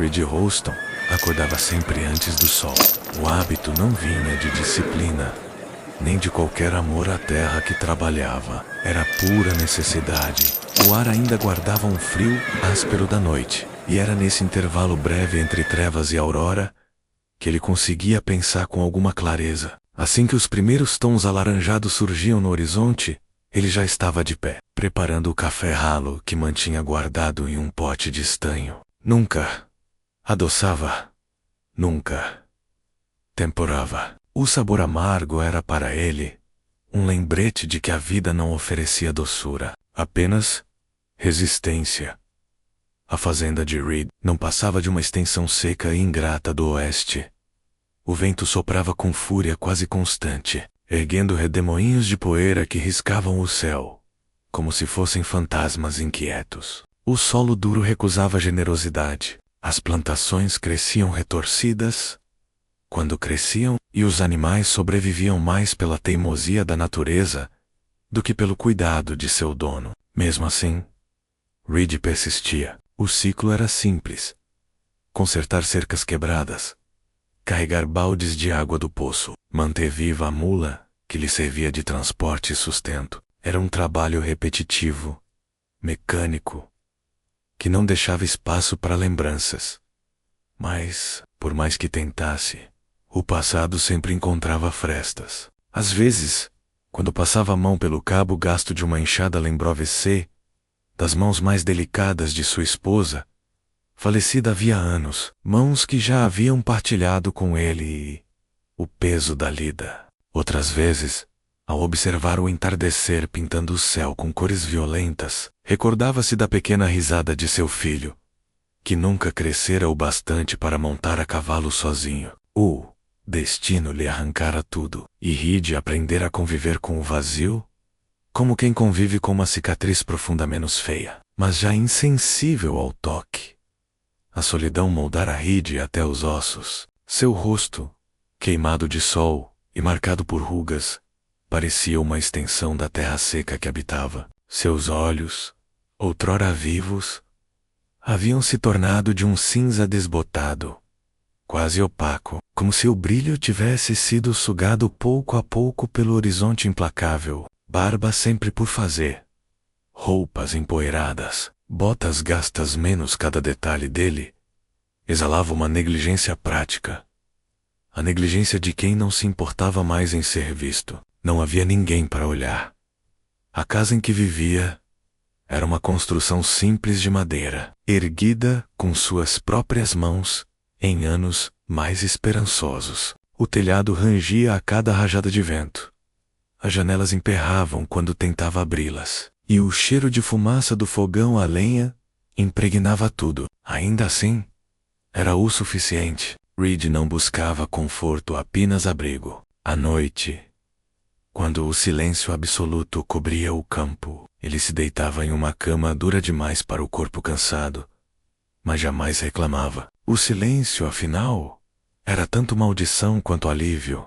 Reed Holston acordava sempre antes do sol. O hábito não vinha de disciplina, nem de qualquer amor à terra que trabalhava. Era pura necessidade. O ar ainda guardava um frio áspero da noite, e era nesse intervalo breve entre trevas e aurora que ele conseguia pensar com alguma clareza. Assim que os primeiros tons alaranjados surgiam no horizonte, ele já estava de pé, preparando o café ralo que mantinha guardado em um pote de estanho. Nunca adoçava, nunca temperava. O sabor amargo era para ele um lembrete de que a vida não oferecia doçura, apenas resistência. A fazenda de Reed não passava de uma extensão seca e ingrata do oeste. O vento soprava com fúria quase constante, erguendo redemoinhos de poeira que riscavam o céu, como se fossem fantasmas inquietos. O solo duro recusava generosidade. As plantações cresciam retorcidas quando cresciam, e os animais sobreviviam mais pela teimosia da natureza do que pelo cuidado de seu dono. Mesmo assim, Reed persistia. O ciclo era simples: consertar cercas quebradas, carregar baldes de água do poço, manter viva a mula que lhe servia de transporte e sustento. Era um trabalho repetitivo, mecânico, que não deixava espaço para lembranças. Mas, por mais que tentasse, o passado sempre encontrava frestas. Às vezes, quando passava a mão pelo cabo gasto de uma enxada, lembrou AVC das mãos mais delicadas de sua esposa, falecida havia anos, mãos que já haviam partilhado com ele o peso da lida. Outras vezes, ao observar o entardecer pintando o céu com cores violentas, recordava-se da pequena risada de seu filho, que nunca crescera o bastante para montar a cavalo sozinho. O destino lhe arrancara tudo, e Reed aprendera a conviver com o vazio, como quem convive com uma cicatriz profunda menos feia, mas já insensível ao toque. A solidão moldara Reed até os ossos. Seu rosto, queimado de sol e marcado por rugas, parecia uma extensão da terra seca que habitava. Seus olhos, outrora vivos, haviam se tornado de um cinza desbotado, quase opaco, como se o brilho tivesse sido sugado pouco a pouco pelo horizonte implacável. Barba sempre por fazer, roupas empoeiradas, botas gastas, menos cada detalhe dele exalava uma negligência prática, a negligência de quem não se importava mais em ser visto. Não havia ninguém para olhar. A casa em que vivia era uma construção simples de madeira, erguida com suas próprias mãos em anos mais esperançosos. O telhado rangia a cada rajada de vento. As janelas emperravam quando tentava abri-las, e o cheiro de fumaça do fogão a lenha impregnava tudo. Ainda assim, era o suficiente. Reed não buscava conforto, apenas abrigo. À noite, quando o silêncio absoluto cobria o campo, ele se deitava em uma cama dura demais para o corpo cansado, mas jamais reclamava. O silêncio, afinal, era tanto maldição quanto alívio.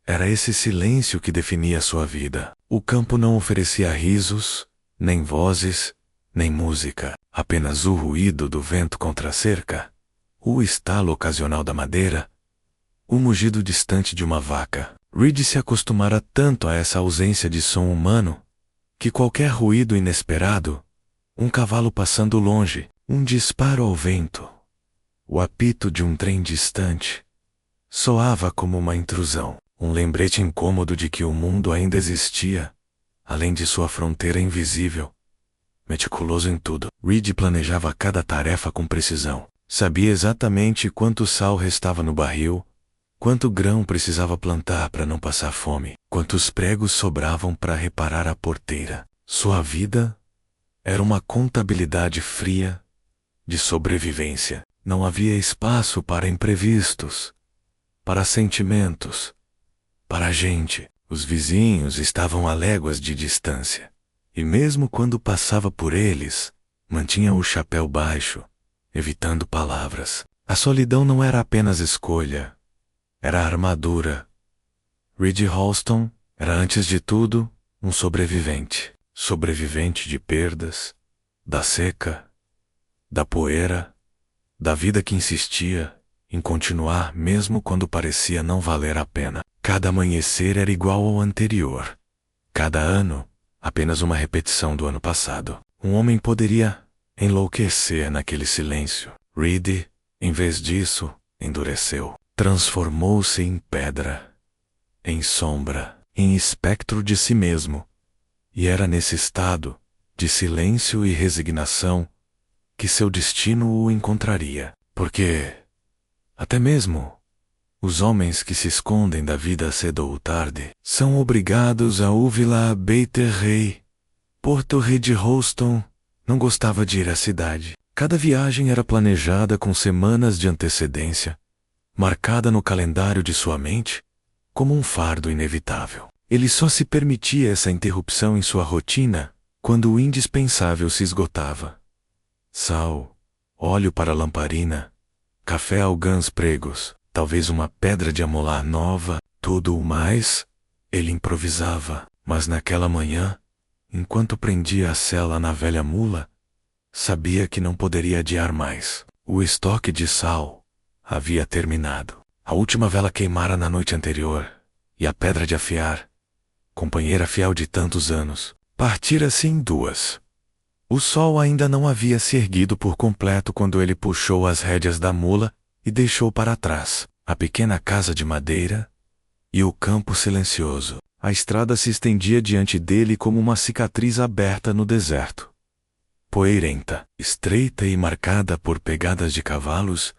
Era esse silêncio que definia sua vida. O campo não oferecia risos, nem vozes, nem música, apenas o ruído do vento contra a cerca, o estalo ocasional da madeira, o mugido distante de uma vaca. Reed se acostumara tanto a essa ausência de som humano, que qualquer ruído inesperado, um cavalo passando longe, um disparo ao vento, o apito de um trem distante, soava como uma intrusão. Um lembrete incômodo de que o mundo ainda existia, além de sua fronteira invisível. Meticuloso em tudo, Reed planejava cada tarefa com precisão. Sabia exatamente quanto sal restava no barril, quanto grão precisava plantar para não passar fome, quantos pregos sobravam para reparar a porteira. Sua vida era uma contabilidade fria de sobrevivência. Não havia espaço para imprevistos, para sentimentos, para a gente. Os vizinhos estavam a léguas de distância, e mesmo quando passava por eles, mantinha o chapéu baixo, evitando palavras. A solidão não era apenas escolha, era armadura. Reed Holston era, antes de tudo, um sobrevivente. Sobrevivente de perdas, da seca, da poeira, da vida que insistia em continuar mesmo quando parecia não valer a pena. Cada amanhecer era igual ao anterior. Cada ano, apenas uma repetição do ano passado. Um homem poderia enlouquecer naquele silêncio. Reed, em vez disso, endureceu. Transformou-se em pedra, em sombra, em espectro de si mesmo. E era nesse estado de silêncio e resignação que seu destino o encontraria. Porque, até mesmo, os homens que se escondem da vida cedo ou tarde são obrigados a ouvi-la. Bater Rey, Porto Reed Houston, não gostava de ir à cidade. Cada viagem era planejada com semanas de antecedência, marcada no calendário de sua mente como um fardo inevitável. Ele só se permitia essa interrupção em sua rotina quando o indispensável se esgotava. Sal, óleo para lamparina, café algãs pregos, talvez uma pedra de amolar nova, tudo o mais, ele improvisava. Mas naquela manhã, enquanto prendia a sela na velha mula, sabia que não poderia adiar mais. O estoque de sal havia terminado. A última vela queimara na noite anterior, e a pedra de afiar, companheira fiel de tantos anos, partira-se em duas. O sol ainda não havia se erguido por completo quando ele puxou as rédeas da mula e deixou para trás a pequena casa de madeira e o campo silencioso. A estrada se estendia diante dele como uma cicatriz aberta no deserto. Poeirenta, estreita e marcada por pegadas de cavalos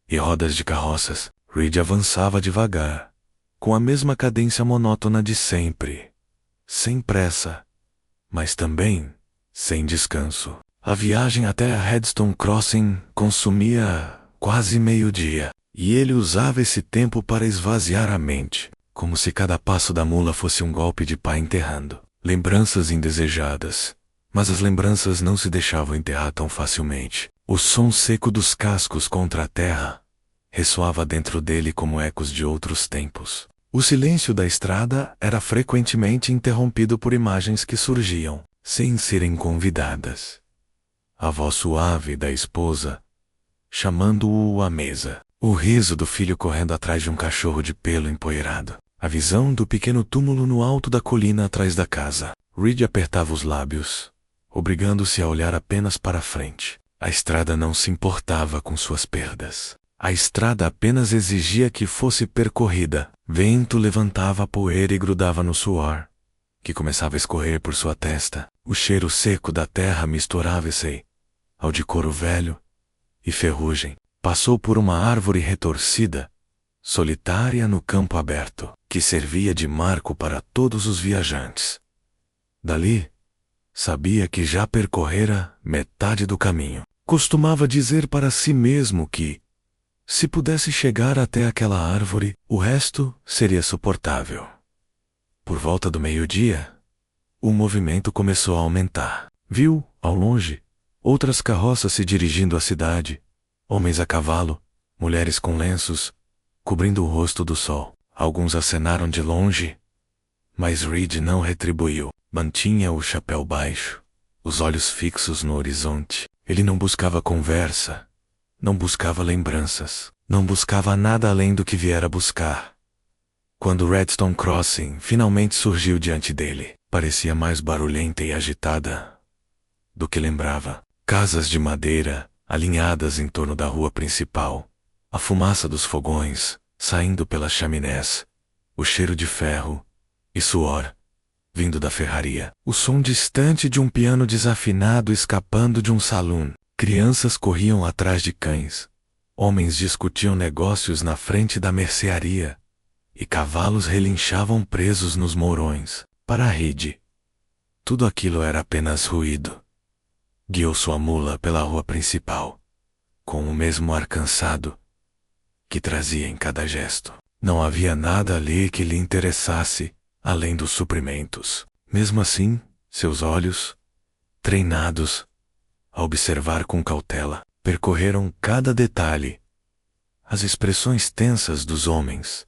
e rodas de carroças, Reed avançava devagar, com a mesma cadência monótona de sempre, sem pressa, mas também sem descanso. A viagem até a Headstone Crossing consumia quase meio-dia, e ele usava esse tempo para esvaziar a mente, como se cada passo da mula fosse um golpe de pá enterrando lembranças indesejadas. Mas as lembranças não se deixavam enterrar tão facilmente. O som seco dos cascos contra a terra ressoava dentro dele como ecos de outros tempos. O silêncio da estrada era frequentemente interrompido por imagens que surgiam, sem serem convidadas. A voz suave da esposa, chamando-o à mesa. O riso do filho correndo atrás de um cachorro de pelo empoeirado. A visão do pequeno túmulo no alto da colina atrás da casa. Reed apertava os lábios, obrigando-se a olhar apenas para a frente. A estrada não se importava com suas perdas. A estrada apenas exigia que fosse percorrida. Vento levantava a poeira e grudava no suor, que começava a escorrer por sua testa. O cheiro seco da terra misturava-se ao de couro velho e ferrugem. Passou por uma árvore retorcida, solitária no campo aberto, que servia de marco para todos os viajantes. Dali, sabia que já percorrera metade do caminho. Costumava dizer para si mesmo que, se pudesse chegar até aquela árvore, o resto seria suportável. Por volta do meio-dia, o movimento começou a aumentar. Viu, ao longe, outras carroças se dirigindo à cidade, homens a cavalo, mulheres com lenços, cobrindo o rosto do sol. Alguns acenaram de longe, mas Reed não retribuiu. Mantinha o chapéu baixo, os olhos fixos no horizonte. Ele não buscava conversa, não buscava lembranças, não buscava nada além do que viera buscar. Quando Redstone Crossing finalmente surgiu diante dele, parecia mais barulhenta e agitada do que lembrava. Casas de madeira, alinhadas em torno da rua principal, a fumaça dos fogões saindo pelas chaminés, o cheiro de ferro e suor vindo da ferraria, o som distante de um piano desafinado escapando de um salão. Crianças corriam atrás de cães, homens discutiam negócios na frente da mercearia e cavalos relinchavam presos nos mourões. Para Reed, tudo aquilo era apenas ruído. Guiou sua mula pela rua principal, com o mesmo ar cansado que trazia em cada gesto. Não havia nada ali que lhe interessasse, além dos suprimentos. Mesmo assim, seus olhos, treinados a observar com cautela, percorreram cada detalhe. As expressões tensas dos homens,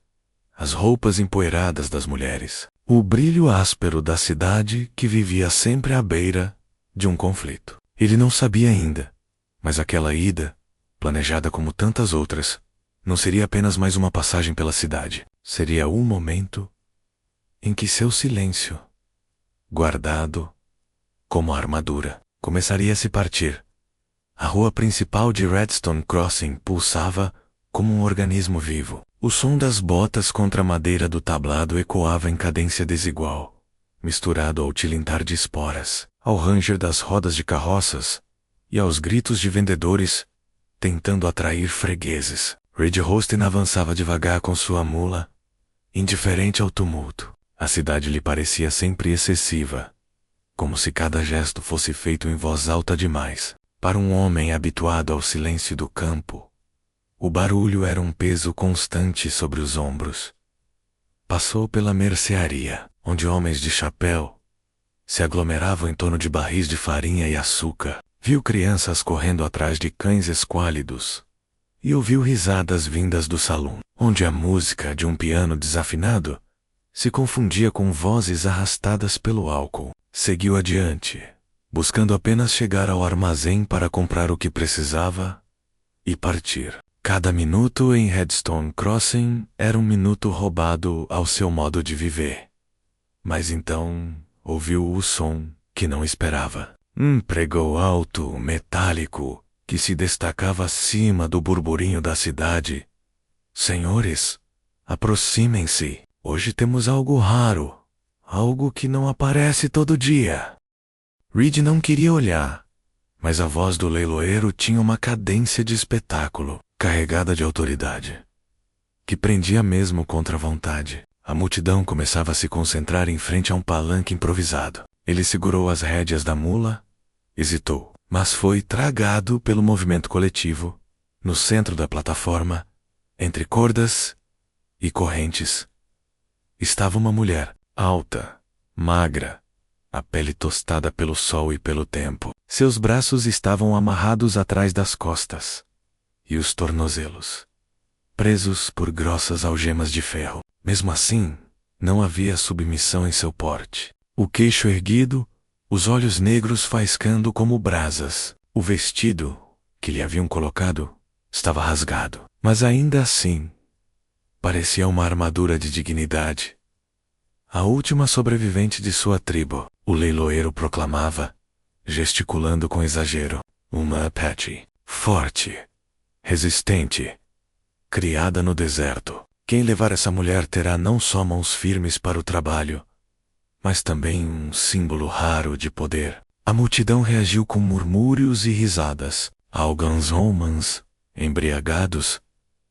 as roupas empoeiradas das mulheres, o brilho áspero da cidade que vivia sempre à beira de um conflito. Ele não sabia ainda, mas aquela ida planejada como tantas outras, não seria apenas mais uma passagem pela cidade. Seria o momento em que seu silêncio, guardado como armadura, começaria a se partir. A rua principal de Redstone Crossing pulsava como um organismo vivo. O som das botas contra a madeira do tablado ecoava em cadência desigual, misturado ao tilintar de esporas, ao ranger das rodas de carroças e aos gritos de vendedores tentando atrair fregueses. Reed Hosten avançava devagar com sua mula, indiferente ao tumulto. A cidade lhe parecia sempre excessiva, como se cada gesto fosse feito em voz alta demais. Para um homem habituado ao silêncio do campo, o barulho era um peso constante sobre os ombros. Passou pela mercearia, onde homens de chapéu se aglomeravam em torno de barris de farinha e açúcar. Viu crianças correndo atrás de cães esquálidos e ouviu risadas vindas do salão, onde a música de um piano desafinado se confundia com vozes arrastadas pelo álcool. Seguiu adiante, buscando apenas chegar ao armazém para comprar o que precisava e partir. Cada minuto em Redstone Crossing era um minuto roubado ao seu modo de viver. Mas então ouviu o som que não esperava. Um pregão alto, metálico, que se destacava acima do burburinho da cidade. Senhores, aproximem-se. Hoje temos algo raro, algo que não aparece todo dia. Reed não queria olhar, mas a voz do leiloeiro tinha uma cadência de espetáculo, carregada de autoridade, que prendia mesmo contra a vontade. A multidão começava a se concentrar em frente a um palanque improvisado. Ele segurou as rédeas da mula, hesitou, mas foi tragado pelo movimento coletivo. No centro da plataforma, entre cordas e correntes, estava uma mulher, alta, magra, a pele tostada pelo sol e pelo tempo. Seus braços estavam amarrados atrás das costas, e os tornozelos, presos por grossas algemas de ferro. Mesmo assim, não havia submissão em seu porte. O queixo erguido, os olhos negros faiscando como brasas. O vestido que lhe haviam colocado estava rasgado, mas ainda assim parecia uma armadura de dignidade. A última sobrevivente de sua tribo, o leiloeiro proclamava, gesticulando com exagero. Uma Apache, forte, resistente, criada no deserto. Quem levar essa mulher terá não só mãos firmes para o trabalho, mas também um símbolo raro de poder. A multidão reagiu com murmúrios e risadas. Alguns homens, embriagados,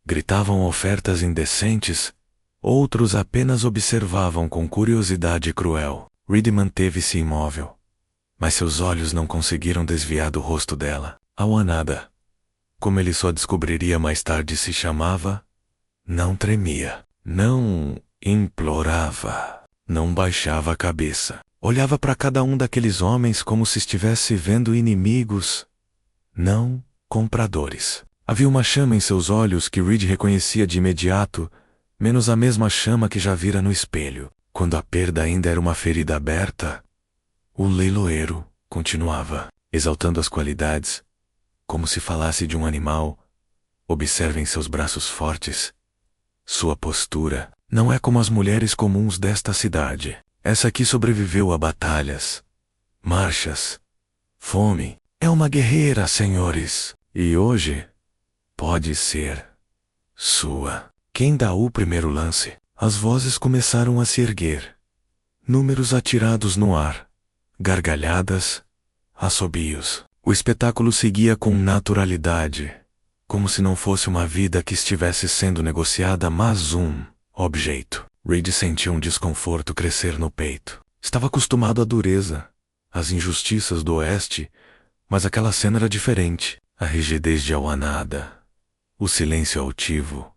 gritavam ofertas indecentes, outros apenas observavam com curiosidade cruel. Reed manteve-se imóvel, mas seus olhos não conseguiram desviar do rosto dela. A Wanada, como ele só descobriria mais tarde se chamava, não tremia, não implorava, não baixava a cabeça. Olhava para cada um daqueles homens como se estivesse vendo inimigos, não compradores. Havia uma chama em seus olhos que Reed reconhecia de imediato, menos a mesma chama que já vira no espelho. Quando a perda ainda era uma ferida aberta, o leiloeiro continuava, exaltando as qualidades, como se falasse de um animal. Observem seus braços fortes. Sua postura não é como as mulheres comuns desta cidade. Essa aqui sobreviveu a batalhas, marchas, fome. É uma guerreira, senhores. E hoje pode ser sua. Quem dá o primeiro lance? As vozes começaram a se erguer. Números atirados no ar. Gargalhadas, assobios. O espetáculo seguia com naturalidade, como se não fosse uma vida que estivesse sendo negociada, mas um objeto. Reed sentiu um desconforto crescer no peito. Estava acostumado à dureza, às injustiças do Oeste, mas aquela cena era diferente. A rigidez de Awanada, o silêncio altivo,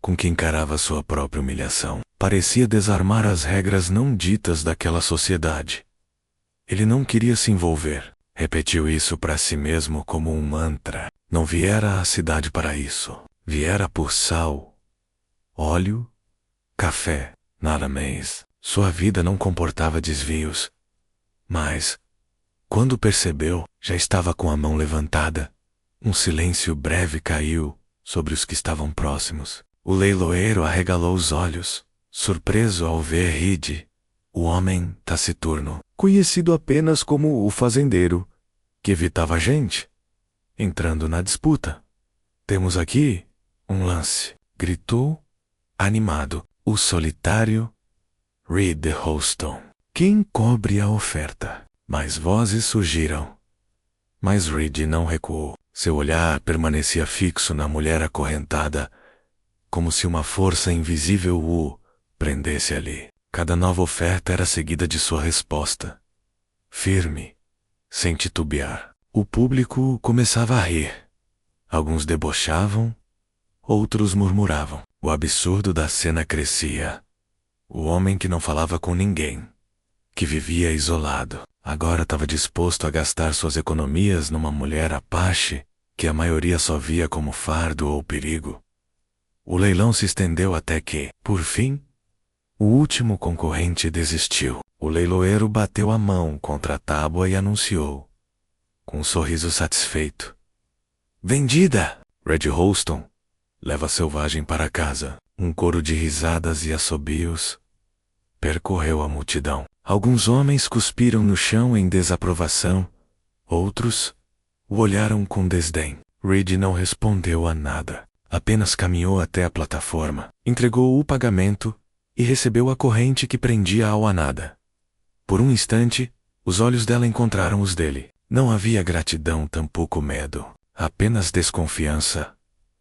com que encarava sua própria humilhação, parecia desarmar as regras não ditas daquela sociedade. Ele não queria se envolver. Repetiu isso para si mesmo como um mantra. Não viera à cidade para isso. Viera por sal, óleo, café, nada mais. Sua vida não comportava desvios. Mas, quando percebeu, já estava com a mão levantada, Um silêncio breve caiu sobre os que estavam próximos. O leiloeiro arregalou os olhos, surpreso ao ver Reed, o homem taciturno, conhecido apenas como o fazendeiro, que evitava a gente, entrando na disputa. Temos aqui um lance, gritou, animado, o solitário Reed Holston. Quem cobre a oferta? Mais vozes surgiram. Mas Reed não recuou. Seu olhar permanecia fixo na mulher acorrentada, como se uma força invisível o prendesse ali. Cada nova oferta era seguida de sua resposta. Firme, sem titubear. O público começava a rir. Alguns debochavam, outros murmuravam. O absurdo da cena crescia. O homem que não falava com ninguém, que vivia isolado, agora estava disposto a gastar suas economias numa mulher apache que a maioria só via como fardo ou perigo. O leilão se estendeu até que, por fim, o último concorrente desistiu. O leiloeiro bateu a mão contra a tábua e anunciou, com um sorriso satisfeito: vendida! Red Holston leva a selvagem para casa. Um coro de risadas e assobios percorreu a multidão. Alguns homens cuspiram no chão em desaprovação, outros o olharam com desdém. Reed não respondeu a nada, apenas caminhou até a plataforma, entregou o pagamento e recebeu a corrente que prendia a Awanada. Por um instante, os olhos dela encontraram os dele. Não havia gratidão, tampouco medo, apenas desconfiança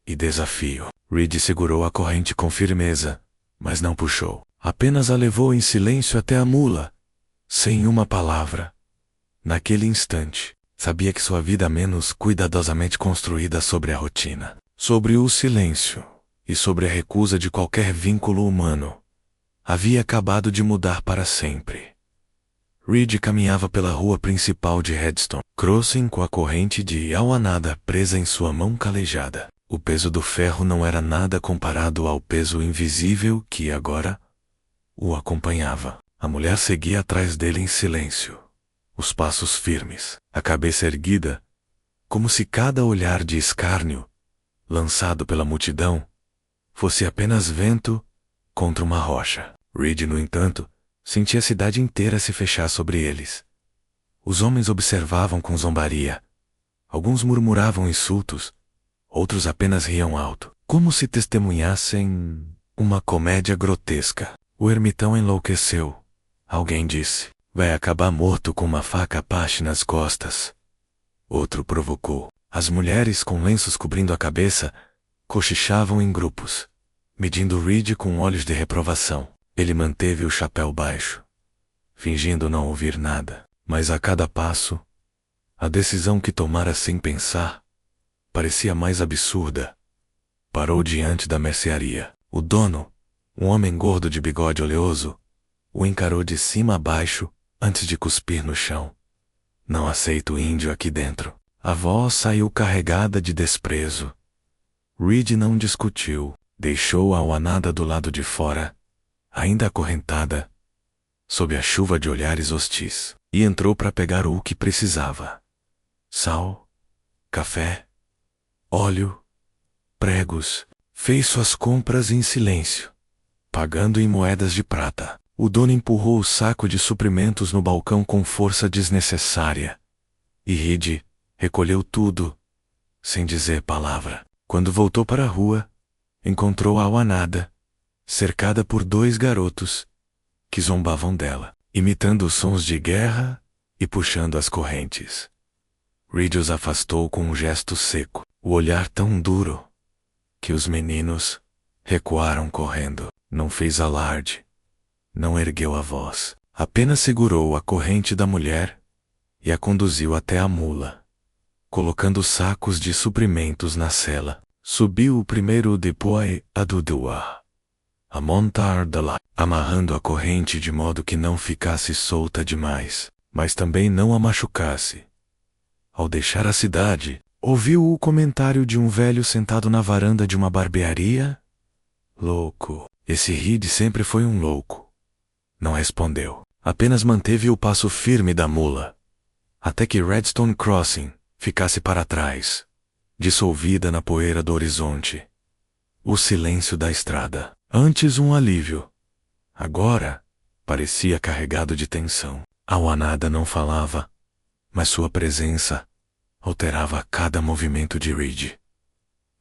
e desafio. Reed segurou a corrente com firmeza, mas não puxou. Apenas a levou em silêncio até a mula, sem uma palavra. Naquele instante, sabia que sua vida menos cuidadosamente construída sobre a rotina, sobre o silêncio e sobre a recusa de qualquer vínculo humano, havia acabado de mudar para sempre. Reed caminhava pela rua principal de Redstone Crossing com a corrente de Awanada presa em sua mão calejada. O peso do ferro não era nada comparado ao peso invisível que agora o acompanhava. A mulher seguia atrás dele em silêncio, os passos firmes, a cabeça erguida, como se cada olhar de escárnio, lançado pela multidão, fosse apenas vento contra uma rocha. Reed, no entanto, sentia a cidade inteira se fechar sobre eles. Os homens observavam com zombaria. Alguns murmuravam insultos, outros apenas riam alto, como se testemunhassem uma comédia grotesca. O ermitão enlouqueceu. Alguém disse: vai acabar morto com uma faca Apache nas costas. Outro provocou. As mulheres com lenços cobrindo a cabeça cochichavam em grupos, medindo Reed com olhos de reprovação. Ele manteve o chapéu baixo, fingindo não ouvir nada, mas a cada passo, a decisão que tomara sem pensar parecia mais absurda. Parou diante da mercearia. O dono, um homem gordo de bigode oleoso, o encarou de cima a baixo antes de cuspir no chão. Não aceito índio aqui dentro. A voz saiu carregada de desprezo. Reed não discutiu, deixou a Awanada do lado de fora, ainda acorrentada, sob a chuva de olhares hostis, e entrou para pegar o que precisava: sal, café, óleo, pregos. Fez suas compras em silêncio, pagando em moedas de prata. O dono empurrou o saco de suprimentos no balcão com força desnecessária, e Reed recolheu tudo, sem dizer palavra. Quando voltou para a rua, encontrou a Awanada, cercada por 2 garotos, que zombavam dela, imitando os sons de guerra e puxando as correntes. Reed os afastou com um gesto seco, o olhar tão duro, que os meninos recuaram correndo. Não fez alarde, não ergueu a voz, apenas segurou a corrente da mulher e a conduziu até a mula, colocando sacos de suprimentos na sela. Subiu o primeiro depois a Dudua, a montar dela, amarrando a corrente de modo que não ficasse solta demais, mas também não a machucasse. Ao deixar a cidade, ouviu o comentário de um velho sentado na varanda de uma barbearia. Louco. Esse Reed sempre foi um louco. Não respondeu. Apenas manteve o passo firme da mula, até que Redstone Crossing ficasse para trás, dissolvida na poeira do horizonte. O silêncio da estrada, antes um alívio, agora parecia carregado de tensão. Awanada não falava, mas sua presença alterava cada movimento de Reed.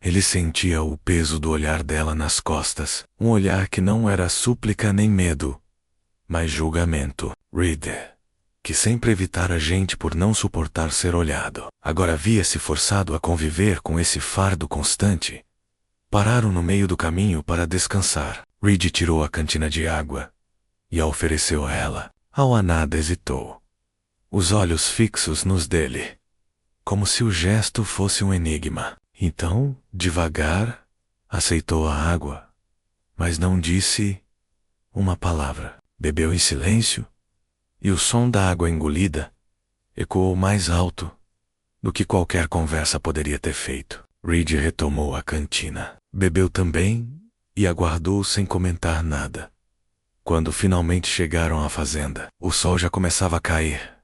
Ele sentia o peso do olhar dela nas costas, um olhar que não era súplica nem medo, mas julgamento. Reed, que sempre evitara gente por não suportar ser olhado, agora via-se forçado a conviver com esse fardo constante. Pararam no meio do caminho para descansar. Reed tirou a cantina de água e a ofereceu a ela. Awanada hesitou, os olhos fixos nos dele, como se o gesto fosse um enigma. Então, devagar, aceitou a água, mas não disse uma palavra. Bebeu em silêncio, e o som da água engolida ecoou mais alto do que qualquer conversa poderia ter feito. Reed retomou a cantina, bebeu também e aguardou sem comentar nada. Quando finalmente chegaram à fazenda, o sol já começava a cair,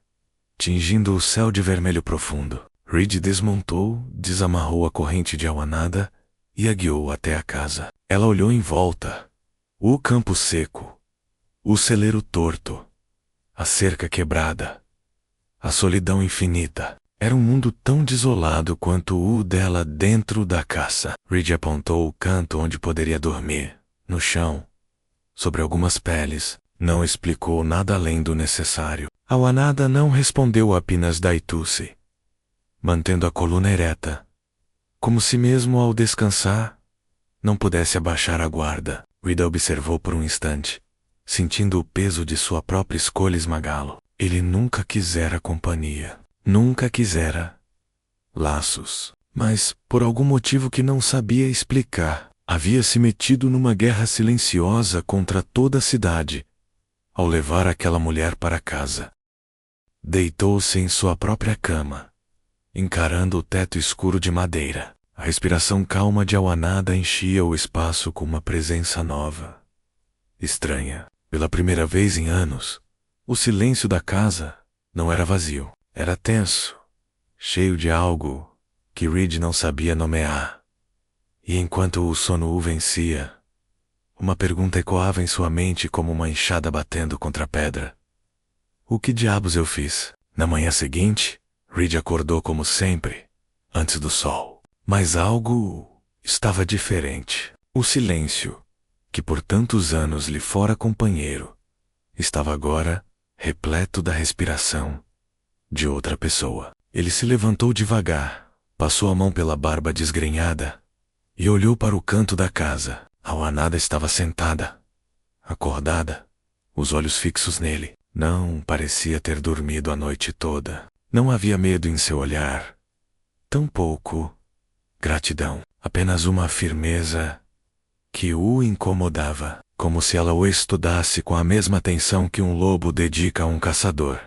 tingindo o céu de vermelho profundo. Reed desmontou, desamarrou a corrente de Awanada e a guiou até a casa. Ela olhou em volta. O campo seco, o celeiro torto, a cerca quebrada, a solidão infinita. Era um mundo tão desolado quanto o dela dentro da caça. Reed apontou o canto onde poderia dormir, no chão, sobre algumas peles. Não explicou nada além do necessário. Awanada não respondeu apenas Daitusi, mantendo a coluna ereta, como se mesmo ao descansar, não pudesse abaixar a guarda. Reed observou por um instante, sentindo o peso de sua própria escolha esmagá-lo. Ele nunca quisera companhia, nunca quisera laços, mas, por algum motivo que não sabia explicar, havia se metido numa guerra silenciosa contra toda a cidade, ao levar aquela mulher para casa. Deitou-se em sua própria cama, encarando o teto escuro de madeira. A respiração calma de Awanada enchia o espaço com uma presença nova, estranha. Pela primeira vez em anos, o silêncio da casa não era vazio, era tenso, cheio de algo que Reed não sabia nomear. E enquanto o sono o vencia, uma pergunta ecoava em sua mente como uma enxada batendo contra a pedra. O que diabos eu fiz? Na manhã seguinte, Reed acordou como sempre, antes do sol. Mas algo estava diferente. O silêncio, que por tantos anos lhe fora companheiro, estava agora repleto da respiração de outra pessoa. Ele se levantou devagar, passou a mão pela barba desgrenhada e olhou para o canto da casa. Awanada estava sentada, acordada, os olhos fixos nele. Não parecia ter dormido a noite toda. Não havia medo em seu olhar, tampouco gratidão, apenas uma firmeza que o incomodava, como se ela o estudasse com a mesma atenção que um lobo dedica a um caçador.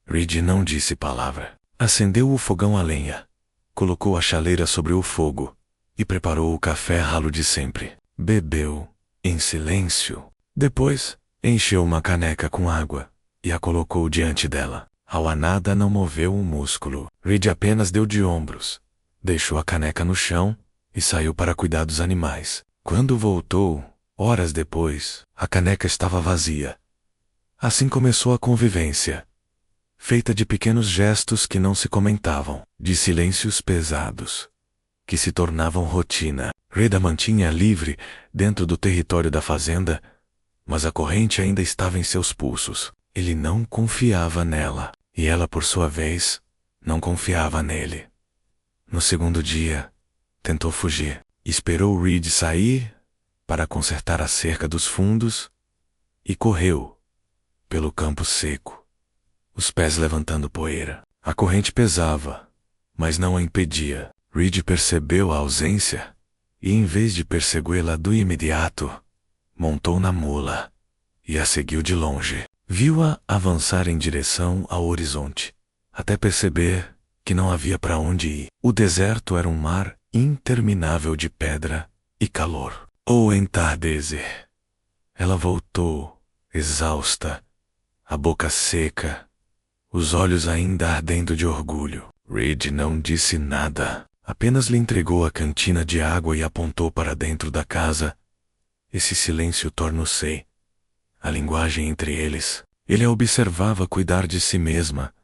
Reed não disse palavra. Acendeu o fogão a lenha, colocou a chaleira sobre o fogo e preparou o café ralo de sempre. Bebeu, em silêncio. Depois, encheu uma caneca com água e a colocou diante dela. Awanada não moveu um músculo. Reed apenas deu de ombros, deixou a caneca no chão e saiu para cuidar dos animais. Quando voltou, horas depois, a caneca estava vazia. Assim começou a convivência, feita de pequenos gestos que não se comentavam, de silêncios pesados, que se tornavam rotina. Reed a mantinha livre dentro do território da fazenda, mas a corrente ainda estava em seus pulsos. Ele não confiava nela, e ela, por sua vez, não confiava nele. No segundo dia, tentou fugir. Esperou Reed sair para consertar a cerca dos fundos e correu pelo campo seco, os pés levantando poeira. A corrente pesava, mas não a impedia. Reed percebeu a ausência e, em vez de persegui-la do imediato, montou na mula e a seguiu de longe. Viu-a avançar em direção ao horizonte, até perceber que não havia para onde ir. O deserto era um mar interminável de pedra e calor. O entardecer. Ela voltou, exausta, a boca seca, os olhos ainda ardendo de orgulho. Reed não disse nada. Apenas lhe entregou a cantina de água e apontou para dentro da casa. Esse silêncio tornou-se a linguagem entre eles. Ele a observava cuidar de si mesma,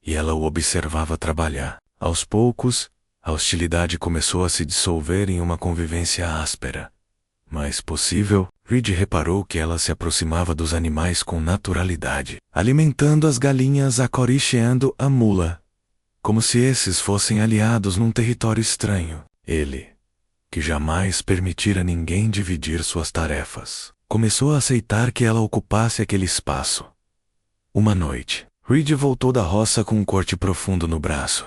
e ela o observava trabalhar. Aos poucos, a hostilidade começou a se dissolver em uma convivência áspera. Mais possível, Reed reparou que ela se aproximava dos animais com naturalidade, alimentando as galinhas, acariciando a mula, como se esses fossem aliados num território estranho. Ele, que jamais permitira ninguém dividir suas tarefas, começou a aceitar que ela ocupasse aquele espaço. Uma noite, Reed voltou da roça com um corte profundo no braço,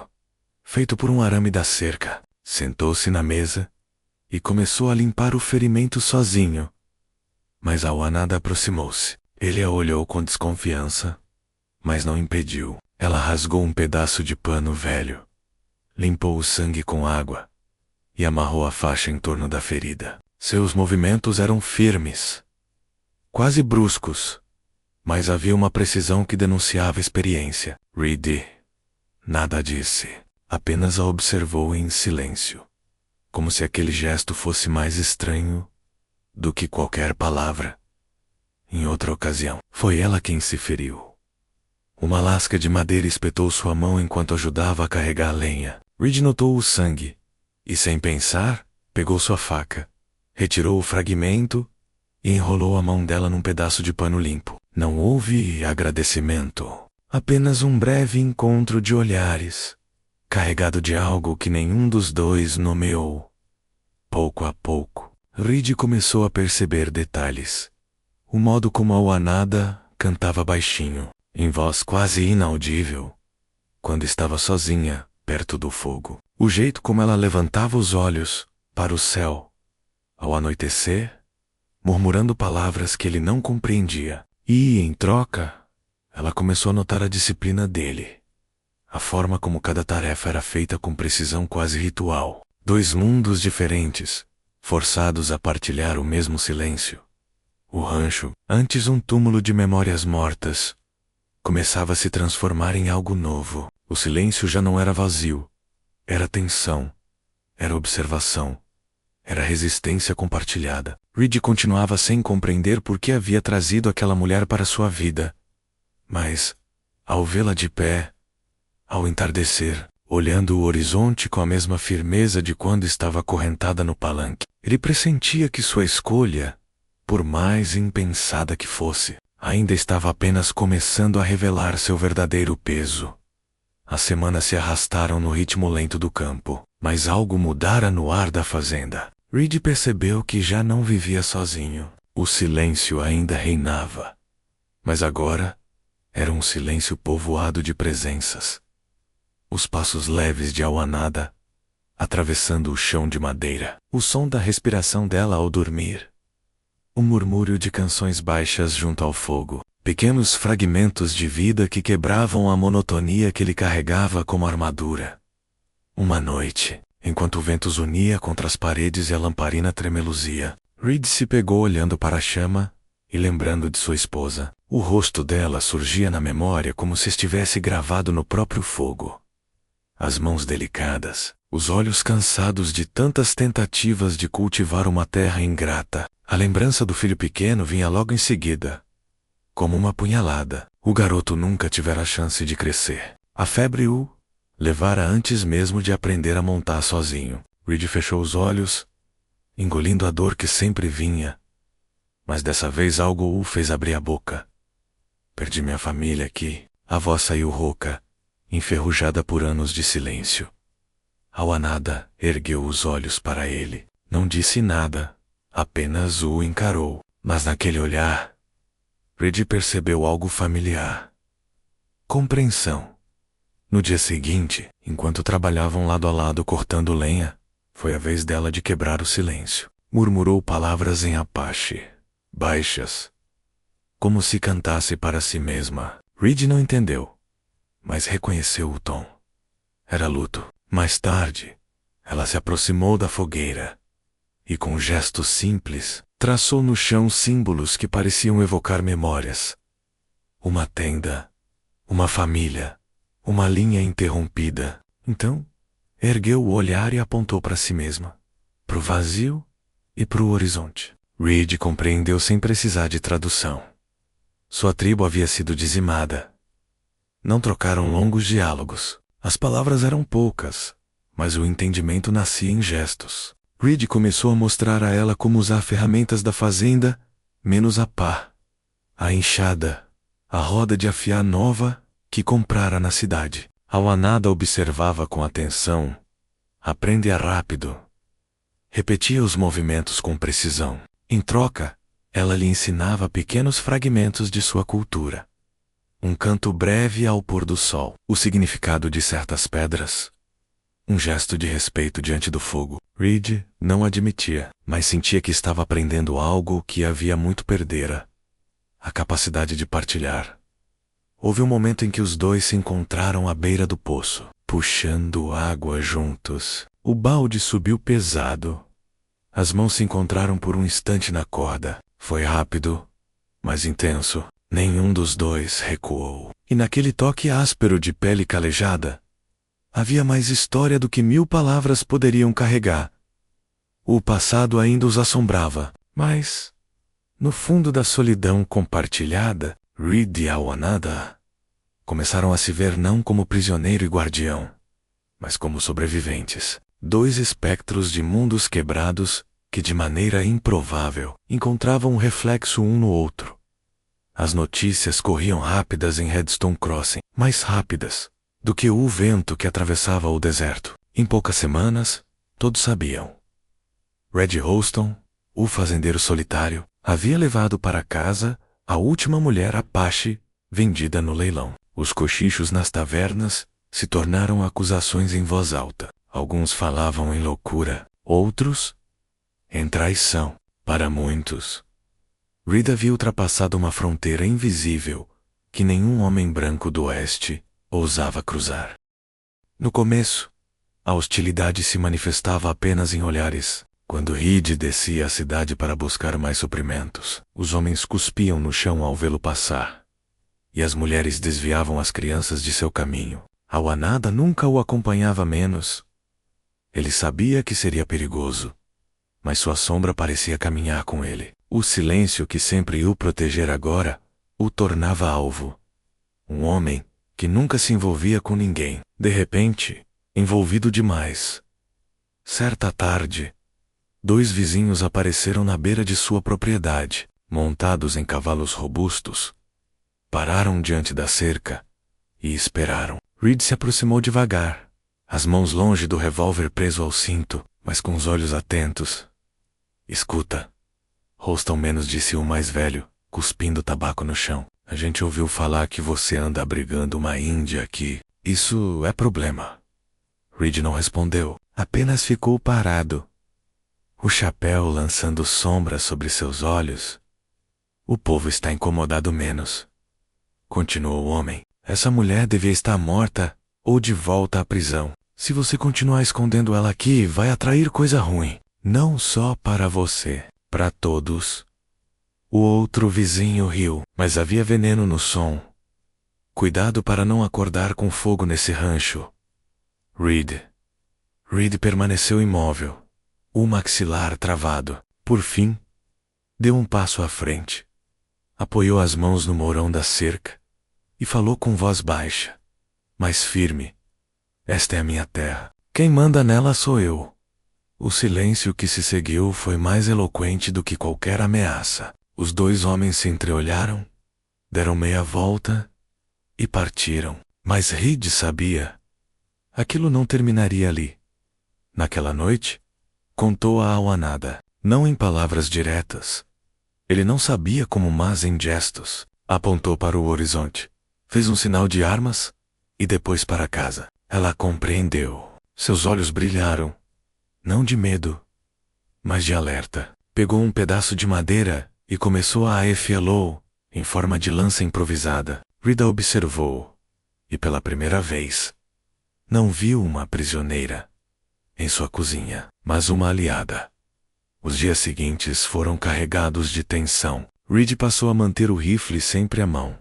feito por um arame da cerca. Sentou-se na mesa e começou a limpar o ferimento sozinho. Mas Auanada aproximou-se. Ele a olhou com desconfiança, mas não impediu. Ela rasgou um pedaço de pano velho, limpou o sangue com água e amarrou a faixa em torno da ferida. Seus movimentos eram firmes, quase bruscos, mas havia uma precisão que denunciava experiência. Reed nada disse, apenas a observou em silêncio, como se aquele gesto fosse mais estranho do que qualquer palavra. Em outra ocasião, foi ela quem se feriu. Uma lasca de madeira espetou sua mão enquanto ajudava a carregar a lenha. Reed notou o sangue e, sem pensar, pegou sua faca, retirou o fragmento e enrolou a mão dela num pedaço de pano limpo. Não houve agradecimento, apenas um breve encontro de olhares, carregado de algo que nenhum dos dois nomeou. Pouco a pouco, Reed começou a perceber detalhes. O modo como Auanada cantava baixinho, em voz quase inaudível, quando estava sozinha, perto do fogo. O jeito como ela levantava os olhos para o céu, ao anoitecer, murmurando palavras que ele não compreendia. E, em troca, ela começou a notar a disciplina dele. A forma como cada tarefa era feita com precisão quase ritual. Dois mundos diferentes, forçados a partilhar o mesmo silêncio. O rancho, antes um túmulo de memórias mortas, começava a se transformar em algo novo. O silêncio já não era vazio. Era tensão. Era observação. Era resistência compartilhada. Reed continuava sem compreender por que havia trazido aquela mulher para sua vida. Mas, ao vê-la de pé, ao entardecer, olhando o horizonte com a mesma firmeza de quando estava acorrentada no palanque, ele pressentia que sua escolha, por mais impensada que fosse, ainda estava apenas começando a revelar seu verdadeiro peso. As semanas se arrastaram no ritmo lento do campo, mas algo mudara no ar da fazenda. Reed percebeu que já não vivia sozinho. O silêncio ainda reinava, mas agora era um silêncio povoado de presenças. Os passos leves de Auanada, atravessando o chão de madeira, o som da respiração dela ao dormir, o murmúrio de canções baixas junto ao fogo, pequenos fragmentos de vida que quebravam a monotonia que ele carregava como armadura. Uma noite, enquanto o vento zunia contra as paredes e a lamparina tremeluzia, Reed se pegou olhando para a chama e lembrando de sua esposa. O rosto dela surgia na memória como se estivesse gravado no próprio fogo. As mãos delicadas, os olhos cansados de tantas tentativas de cultivar uma terra ingrata. A lembrança do filho pequeno vinha logo em seguida, como uma punhalada. O garoto nunca tivera a chance de crescer. A febre o levara antes mesmo de aprender a montar sozinho. Reed fechou os olhos, engolindo a dor que sempre vinha, mas dessa vez algo o fez abrir a boca. Perdi minha família aqui. A voz saiu rouca, enferrujada por anos de silêncio. Auanada ergueu os olhos para ele. Não disse nada, apenas o encarou. Mas naquele olhar, Reed percebeu algo familiar. Compreensão. No dia seguinte, enquanto trabalhavam lado a lado cortando lenha, foi a vez dela de quebrar o silêncio. Murmurou palavras em Apache, baixas, como se cantasse para si mesma. Reed não entendeu, mas reconheceu o tom. Era luto. Mais tarde, ela se aproximou da fogueira e, com um gesto simples, traçou no chão símbolos que pareciam evocar memórias. Uma tenda, uma família, uma linha interrompida. Então, Ergueu o olhar e apontou para si mesma, pro vazio e pro horizonte. Reed compreendeu sem precisar de tradução. Sua tribo havia sido dizimada. Não trocaram longos diálogos. As palavras eram poucas, mas o entendimento nascia em gestos. Reed começou a mostrar a ela como usar ferramentas da fazenda, menos a pá, a enxada, a roda de afiar nova que comprara na cidade. Auanada observava com atenção. Aprendia rápido. Repetia os movimentos com precisão. Em troca, ela lhe ensinava pequenos fragmentos de sua cultura. Um canto breve ao pôr do sol, o significado de certas pedras, um gesto de respeito diante do fogo. Reed não admitia, mas sentia que estava aprendendo algo que havia muito perdera: a capacidade de partilhar. Houve um momento em que os dois se encontraram à beira do poço, puxando água juntos. O balde subiu pesado. As mãos se encontraram por um instante na corda. Foi rápido, mas intenso. Nenhum dos dois recuou. E naquele toque áspero de pele calejada, havia mais história do que 1000 palavras poderiam carregar. O passado ainda os assombrava, mas, no fundo da solidão compartilhada, Reed e Auanada começaram a se ver não como prisioneiro e guardião, mas como sobreviventes. Dois espectros de mundos quebrados que, de maneira improvável, encontravam um reflexo um no outro. As notícias corriam rápidas em Redstone Crossing, mais rápidas do que o vento que atravessava o deserto. Em poucas semanas, todos sabiam. Red Holston, o fazendeiro solitário, havia levado para casa a última mulher Apache vendida no leilão. Os cochichos nas tavernas se tornaram acusações em voz alta. Alguns falavam em loucura, outros em traição. Para muitos, Reed havia ultrapassado uma fronteira invisível que nenhum homem branco do oeste ousava cruzar. No começo, a hostilidade se manifestava apenas em olhares. Quando Reed descia à cidade para buscar mais suprimentos, os homens cuspiam no chão ao vê-lo passar, e as mulheres desviavam as crianças de seu caminho. Auanada nunca o acompanhava menos. Ele sabia que seria perigoso, mas sua sombra parecia caminhar com ele. O silêncio que sempre o protegera agora o tornava alvo. Um homem que nunca se envolvia com ninguém, de repente, envolvido demais. Certa tarde, 2 vizinhos apareceram na beira de sua propriedade, montados em cavalos robustos. Pararam diante da cerca e esperaram. Reed se aproximou devagar, as mãos longe do revólver preso ao cinto, mas com os olhos atentos. Escuta, Holston menos disse o mais velho, cuspindo tabaco no chão. A gente ouviu falar que você anda abrigando uma índia aqui. Isso é problema. Reed não respondeu, apenas ficou parado, o chapéu lançando sombra sobre seus olhos. O povo está incomodado menos, continuou o homem. Essa mulher devia estar morta ou de volta à prisão. Se você continuar escondendo ela aqui, vai atrair coisa ruim. Não só para você, para todos. O outro vizinho riu, mas havia veneno no som. Cuidado para não acordar com fogo nesse rancho. Reed permaneceu imóvel, o maxilar travado. Por fim, deu um passo à frente. Apoiou as mãos no mourão da cerca e falou com voz baixa, mas firme. Esta é a minha terra. Quem manda nela sou eu. O silêncio que se seguiu foi mais eloquente do que qualquer ameaça. Os 2 homens se entreolharam, deram meia volta e partiram. Mas Reed sabia. Aquilo não terminaria ali. Naquela noite, contou a Auanada, não em palavras diretas. Ele não sabia como, mas em gestos. Apontou para o horizonte, fez um sinal de armas e depois para casa. Ela compreendeu. Seus olhos brilharam, não de medo, mas de alerta. Pegou um pedaço de madeira e começou a afiá-lo em forma de lança improvisada. Reed observou, e pela primeira vez, não viu uma prisioneira em sua cozinha, mas uma aliada. Os dias seguintes foram carregados de tensão. Reed passou a manter o rifle sempre à mão,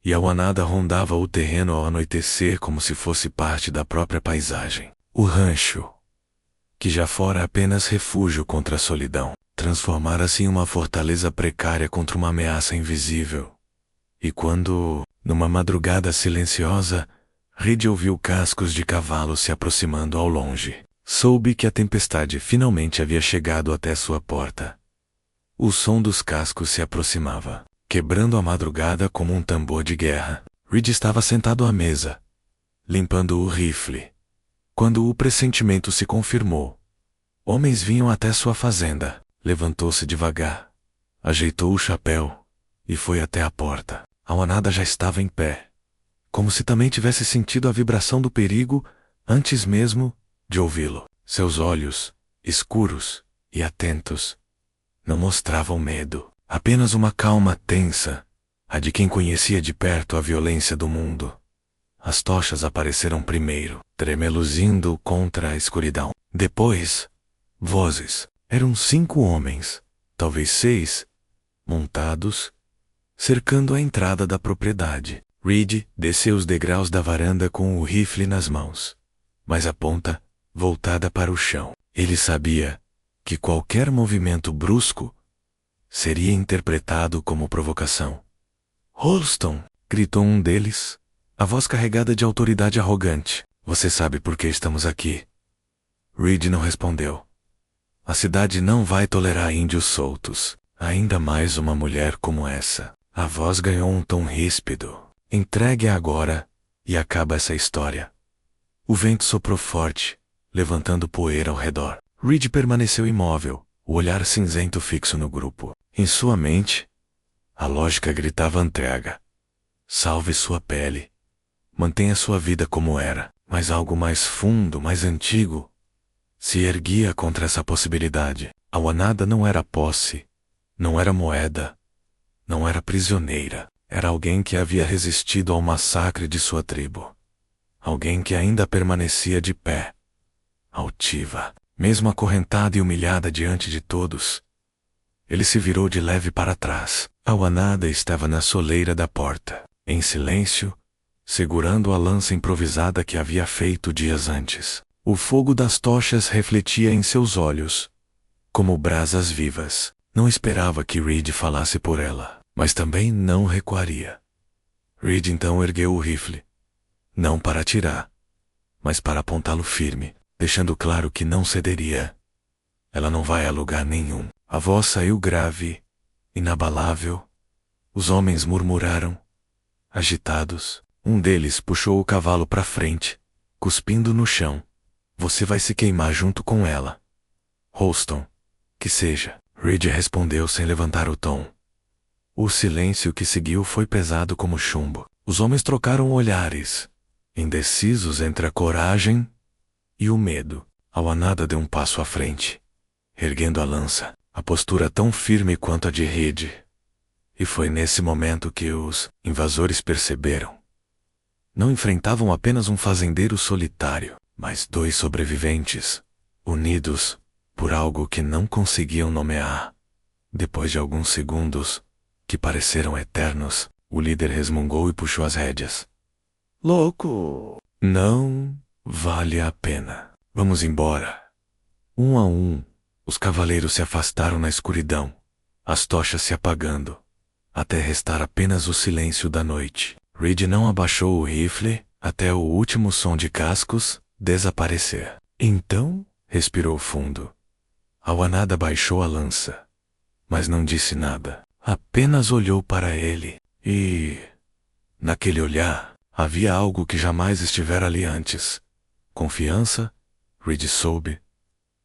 e Auanada rondava o terreno ao anoitecer como se fosse parte da própria paisagem. O rancho, que já fora apenas refúgio contra a solidão, transformara-se em uma fortaleza precária contra uma ameaça invisível. E quando, numa madrugada silenciosa, Reed ouviu cascos de cavalo se aproximando ao longe, soube que a tempestade finalmente havia chegado até sua porta. O som dos cascos se aproximava, quebrando a madrugada como um tambor de guerra. Reed estava sentado à mesa, limpando o rifle, quando o pressentimento se confirmou. Homens vinham até sua fazenda. Levantou-se devagar, ajeitou o chapéu e foi até a porta. Awanada já estava em pé, como se também tivesse sentido a vibração do perigo antes mesmo de ouvi-lo. Seus olhos, escuros e atentos, não mostravam medo, apenas uma calma tensa, a de quem conhecia de perto a violência do mundo. As tochas apareceram primeiro, tremeluzindo contra a escuridão. Depois, vozes. Eram 5 homens, talvez 6, montados, cercando a entrada da propriedade. Reed desceu os degraus da varanda com o rifle nas mãos, mas a ponta voltada para o chão. Ele sabia que qualquer movimento brusco seria interpretado como provocação. "Holston!" gritou um deles, a voz carregada de autoridade arrogante. "Você sabe por que estamos aqui?" Reed não respondeu. A cidade não vai tolerar índios soltos, ainda mais uma mulher como essa. A voz ganhou um tom ríspido. "Entregue-a agora e acaba essa história." O vento soprou forte, levantando poeira ao redor. Reed permaneceu imóvel, o olhar cinzento fixo no grupo. Em sua mente, a lógica gritava entrega. Salve sua pele. Mantenha sua vida como era. Mas algo mais fundo, mais antigo, se erguia contra essa possibilidade. Awanada não era posse, não era moeda, não era prisioneira. Era alguém que havia resistido ao massacre de sua tribo. Alguém que ainda permanecia de pé, altiva, mesmo acorrentada e humilhada diante de todos. Ele se virou de leve para trás. Awanada estava na soleira da porta, em silêncio, segurando a lança improvisada que havia feito dias antes. O fogo das tochas refletia em seus olhos, como brasas vivas. Não esperava que Reed falasse por ela, mas também não recuaria. Reed então ergueu o rifle, não para atirar, mas para apontá-lo firme, deixando claro que não cederia. "Ela não vai a lugar nenhum." A voz saiu grave, inabalável. Os homens murmuraram, agitados. Um deles puxou o cavalo para frente, cuspindo no chão. "Você vai se queimar junto com ela." "Holston, que seja." Reed respondeu sem levantar o tom. O silêncio que seguiu foi pesado como chumbo. Os homens trocaram olhares, indecisos entre a coragem e o medo. Awanada deu um passo à frente, erguendo a lança, a postura tão firme quanto a de Reed. E foi nesse momento que os invasores perceberam. Não enfrentavam apenas um fazendeiro solitário, mas 2 sobreviventes, unidos por algo que não conseguiam nomear. Depois de alguns segundos, que pareceram eternos, o líder resmungou e puxou as rédeas. "Louco! Não vale a pena. Vamos embora." Um a um, os cavaleiros se afastaram na escuridão, as tochas se apagando, até restar apenas o silêncio da noite. Reed não abaixou o rifle até o último som de cascos desaparecer. Então, respirou fundo. Awanada baixou a lança, mas não disse nada. Apenas olhou para ele, e, naquele olhar, havia algo que jamais estivera ali antes. Confiança. Reed soube,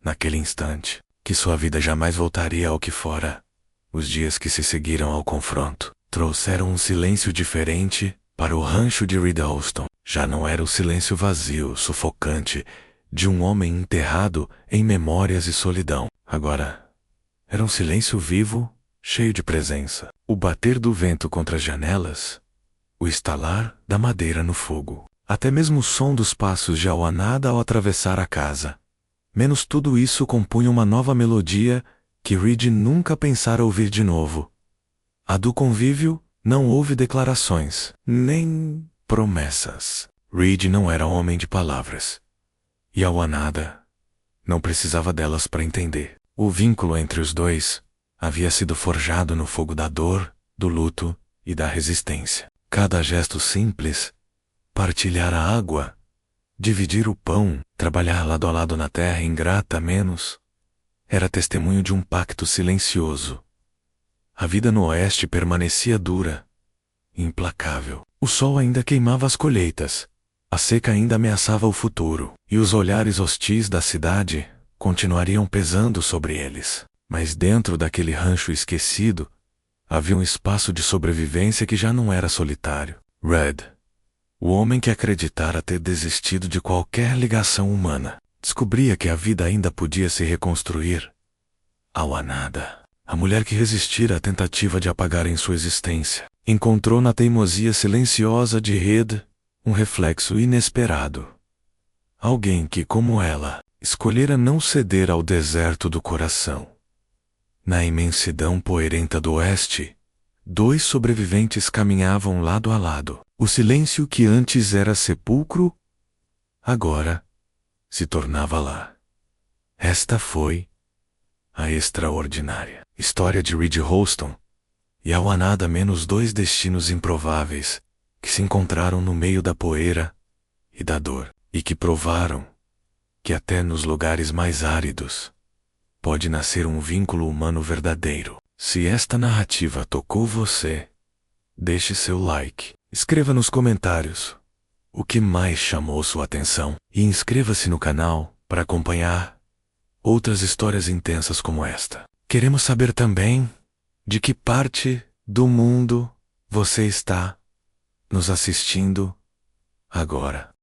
naquele instante, que sua vida jamais voltaria ao que fora. Os dias que se seguiram ao confronto trouxeram um silêncio diferente para o rancho de Reed Holston. Já não era o silêncio vazio, sufocante, de um homem enterrado em memórias e solidão. Agora, era um silêncio vivo, cheio de presença. O bater do vento contra as janelas, o estalar da madeira no fogo, até mesmo o som dos passos de Awanada ao atravessar a casa. Menos tudo isso compunha uma nova melodia que Reed nunca pensara ouvir de novo. A do convívio não houve declarações, nem promessas. Reed não era homem de palavras. E Awanada não precisava delas para entender. O vínculo entre os dois havia sido forjado no fogo da dor, do luto e da resistência. Cada gesto simples, partilhar a água, dividir o pão, trabalhar lado a lado na terra ingrata menos, era testemunho de um pacto silencioso. A vida no oeste permanecia dura, implacável. O sol ainda queimava as colheitas, a seca ainda ameaçava o futuro, e os olhares hostis da cidade continuariam pesando sobre eles. Mas dentro daquele rancho esquecido, havia um espaço de sobrevivência que já não era solitário. Red, o homem que acreditara ter desistido de qualquer ligação humana, descobria que a vida ainda podia se reconstruir. Awanada, a mulher que resistira à tentativa de apagar em sua existência, encontrou na teimosia silenciosa de Red um reflexo inesperado. Alguém que, como ela, escolhera não ceder ao deserto do coração. Na imensidão poeirenta do oeste, dois sobreviventes caminhavam lado a lado. O silêncio que antes era sepulcro, agora se tornava lá. Esta foi a extraordinária história de Reed Holston e Awanada, menos dois destinos improváveis que se encontraram no meio da poeira e da dor, e que provaram que até nos lugares mais áridos pode nascer um vínculo humano verdadeiro. Se esta narrativa tocou você, deixe seu like, escreva nos comentários o que mais chamou sua atenção e inscreva-se no canal para acompanhar outras histórias intensas como esta. Queremos saber também de que parte do mundo você está nos assistindo agora.